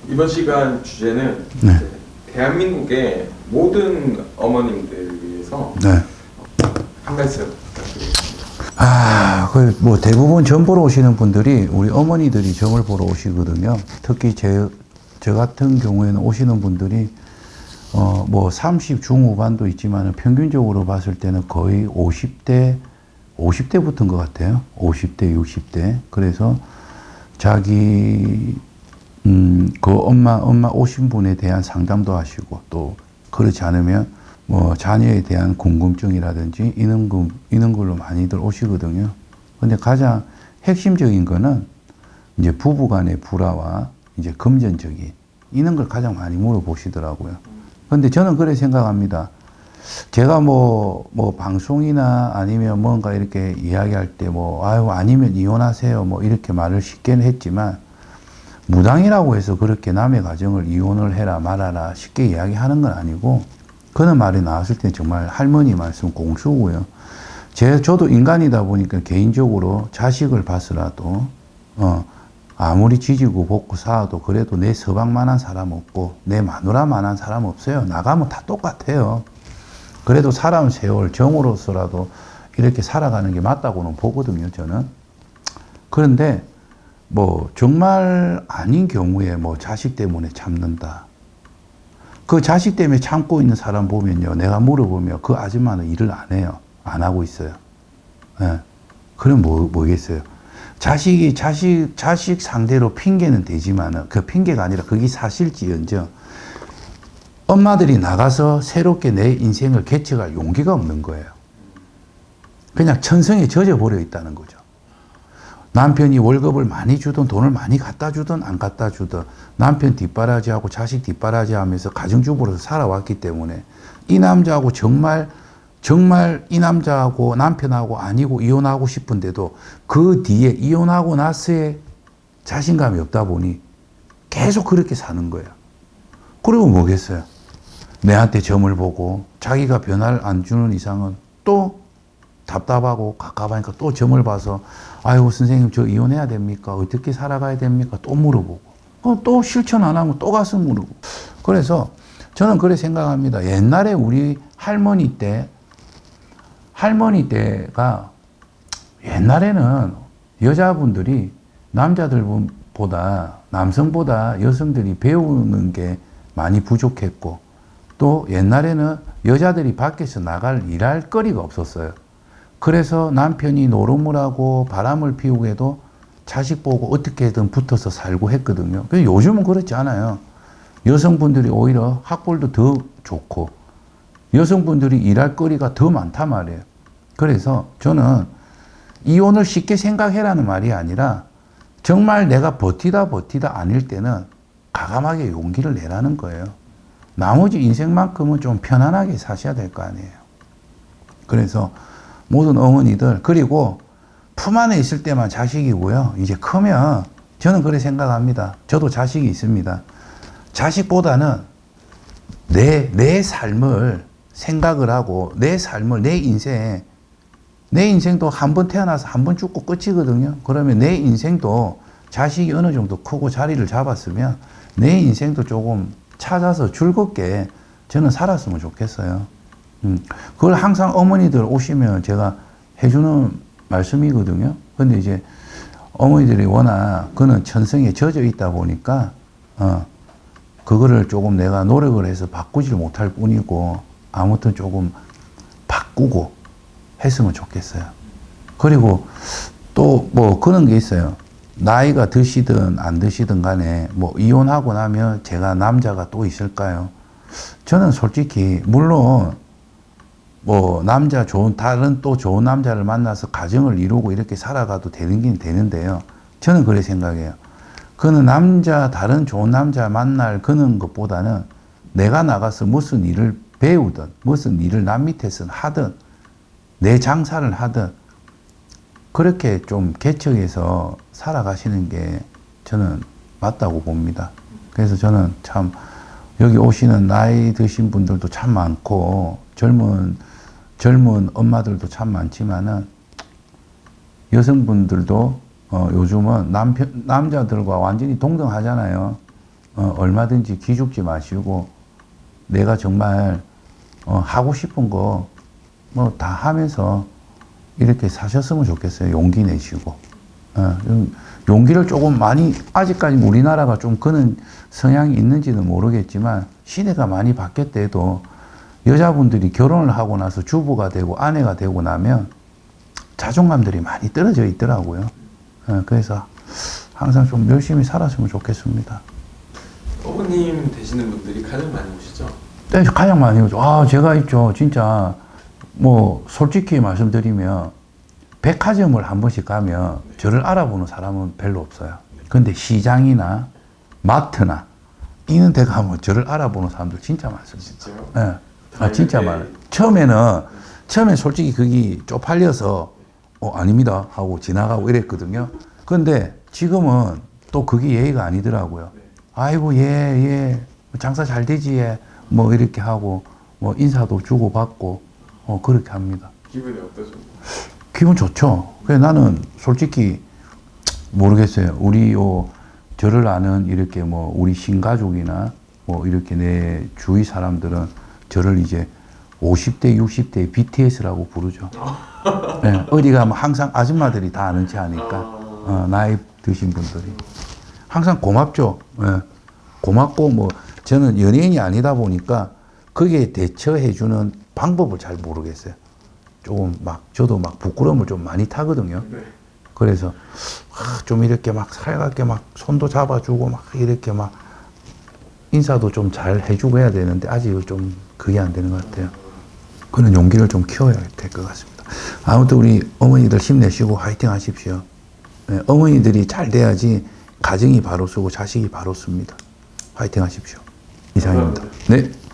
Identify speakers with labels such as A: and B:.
A: 이번 시간 주제는
B: 네.
A: 이제 대한민국의 모든 어머님들을 위해서
B: 네.
A: 한 말씀 부탁드리겠습니다.
B: 뭐 대부분 점 보러 오시는 분들이 우리 어머니들이 점을 보러 오시거든요. 특히 저 같은 경우에는 오시는 분들이 뭐 30 중후반도 있지만 평균적으로 봤을 때는 거의 50대 붙은 것 같아요. 50대, 60대. 그래서 자기 그 엄마 오신 분에 대한 상담도 하시고, 또 그렇지 않으면 뭐 자녀에 대한 궁금증이라든지 이런 걸로 많이들 오시거든요. 근데 가장 핵심적인 거는 이제 부부 간의 불화와 이제 금전적인 이런 걸 가장 많이 물어보시더라고요. 근데 저는 그렇게 생각합니다. 제가 뭐 방송이나 아니면 뭔가 이렇게 이야기할 때 아니면 이혼하세요 뭐 이렇게 말을 쉽게는 했지만, 무당이라고 해서 그렇게 남의 가정을 이혼을 해라 말아라 쉽게 이야기하는 건 아니고, 그런 말이 나왔을 때 정말 할머니 말씀 공수고요. 저도 인간이다 보니까 개인적으로 자식을 봐서라도 아무리 지지고 볶고 살아도 그래도 내 서방만한 사람 없고 내 마누라만한 사람 없어요. 나가면 다 똑같아요. 그래도 살아온 세월 정으로서라도 이렇게 살아가는 게 맞다고는 보거든요, 저는. 그런데 뭐 정말 아닌 경우에 뭐 자식 때문에 참는다. 그 자식 때문에 참고 있는 사람 보면요, 내가 물어보면 그 아줌마는 일을 안 해요. 안 하고 있어요. 예. 그럼 뭐겠어요? 자식 상대로 핑계는 되지만은 그 핑계가 아니라 그게 사실지언정 엄마들이 나가서 새롭게 내 인생을 개척할 용기가 없는 거예요. 그냥 천성에 젖어버려 있다는 거죠. 남편이 월급을 많이 주든 돈을 많이 갖다 주든 안 갖다 주든 남편 뒷바라지하고 자식 뒷바라지하면서 가정주부로서 살아왔기 때문에 이 남자하고 정말 이 남자하고 남편하고 아니고 이혼하고 싶은데도 그 뒤에 이혼하고 나서의 자신감이 없다 보니 계속 그렇게 사는 거예요. 그리고 뭐겠어요? 내한테 점을 보고 자기가 변화를 안 주는 이상은 또 답답하고 갑갑하니까 또 점을 봐서 아유 선생님 저 이혼해야 됩니까? 어떻게 살아가야 됩니까? 또 물어보고 또 실천 안 하면 또 가서 물어보고. 그래서 저는 그렇게 생각합니다. 옛날에 우리 할머니 때가 옛날에는 여자분들이 남성보다 여성들이 배우는 게 많이 부족했고, 또 옛날에는 여자들이 밖에서 일할 거리가 없었어요. 그래서 남편이 노름을 바람을 피우고 해도 자식 보고 어떻게든 붙어서 살고 했거든요. 요즘은 그렇지 않아요. 여성분들이 오히려 학벌도 더 좋고 여성분들이 일할 거리가 더 많단 말이에요. 그래서 저는 이혼을 쉽게 생각해라는 말이 아니라 정말 내가 버티다 아닐 때는 과감하게 용기를 내라는 거예요. 나머지 인생만큼은 좀 편안하게 사셔야 될 거 아니에요. 그래서 모든 어머니들, 그리고 품 안에 있을 때만 자식이고요. 이제 크면 저는 그렇게 생각합니다. 저도 자식이 있습니다. 자식보다는 내 삶을 생각을 하고 내 인생도 한 번 태어나서 한 번 죽고 끝이거든요. 그러면 내 인생도 자식이 어느 정도 크고 자리를 잡았으면 내 인생도 조금 찾아서 즐겁게 저는 살았으면 좋겠어요. 그걸 항상 어머니들 오시면 제가 해주는 말씀이거든요. 근데 이제 어머니들이 워낙 그는 천성에 젖어 있다 보니까 그거를 조금 내가 노력을 해서 바꾸질 못할 뿐이고, 아무튼 조금 바꾸고 했으면 좋겠어요. 그리고 또 뭐 그런 게 있어요. 나이가 드시든 안 드시든 간에 뭐 이혼하고 나면 제가 남자가 또 있을까요? 저는 솔직히 물론 뭐 다른 또 좋은 남자를 만나서 가정을 이루고 이렇게 살아가도 되는 되는데요. 저는 그렇게 생각해요. 그는 다른 좋은 남자 만날 그런 것보다는 내가 나가서 무슨 일을 배우든 무슨 일을 남 밑에서 하든 내 장사를 하든 그렇게 좀 개척해서 살아가시는 게 저는 맞다고 봅니다. 그래서 저는 참 여기 오시는 나이 드신 분들도 참 많고 젊은 엄마들도 참 많지만은 여성분들도 요즘은 남자들과 완전히 동등하잖아요. 얼마든지 기죽지 마시고 내가 정말 하고 싶은 거 뭐 다 하면서 이렇게 사셨으면 좋겠어요. 용기 내시고. 용기를 조금 많이, 아직까지 우리나라가 좀 그런 성향이 있는지는 모르겠지만, 시대가 많이 바뀌었다 해도 여자분들이 결혼을 하고 나서 주부가 되고 아내가 되고 나면 자존감들이 많이 떨어져 있더라고요. 그래서 항상 좀 열심히 살았으면 좋겠습니다.
A: 어머님 되시는 분들이 가장 많이 오시죠?
B: 네, 가장 많이 오죠. 제가 있죠. 진짜, 뭐, 솔직히 말씀드리면, 백화점을 한 번씩 가면 저를 알아보는 사람은 별로 없어요. 근데 시장이나 마트나 이런 데 가면 저를 알아보는 사람들 진짜 많습니다.
A: 진짜요?
B: 네. 진짜 많아요. 처음엔 솔직히 그게 쪽팔려서, 아닙니다. 하고 지나가고 이랬거든요. 근데 지금은 또 그게 예의가 아니더라고요. 아이고, 예. 장사 잘 되지, 예. 뭐 이렇게 하고, 뭐 인사도 주고받고, 그렇게 합니다.
A: 기분이 어떠죠?
B: 기분 좋죠. 그래서 나는 솔직히 모르겠어요. 저를 아는 이렇게 뭐 우리 신가족이나 뭐 이렇게 내 주위 사람들은 저를 이제 50대, 60대 BTS라고 부르죠. 네, 어디 가면 항상 아줌마들이 다 아는 체 하니까, 나이 드신 분들이. 항상 고맙죠. 네, 고맙고 뭐 저는 연예인이 아니다 보니까 거기에 대처해주는 방법을 잘 모르겠어요. 조금 저도 부끄러움을 좀 많이 타거든요.
A: 네.
B: 그래서, 좀 이렇게 살갑게 손도 잡아주고 이렇게 인사도 좀 잘 해주고 해야 되는데 아직은 좀 그게 안 되는 것 같아요. 그런 용기를 좀 키워야 될 것 같습니다. 아무튼 우리 어머니들 힘내시고 화이팅 하십시오. 네, 어머니들이 잘 돼야지 가정이 바로 서고 자식이 바로 씁니다. 화이팅 하십시오. 이상입니다.
A: 감사합니다.
B: 네.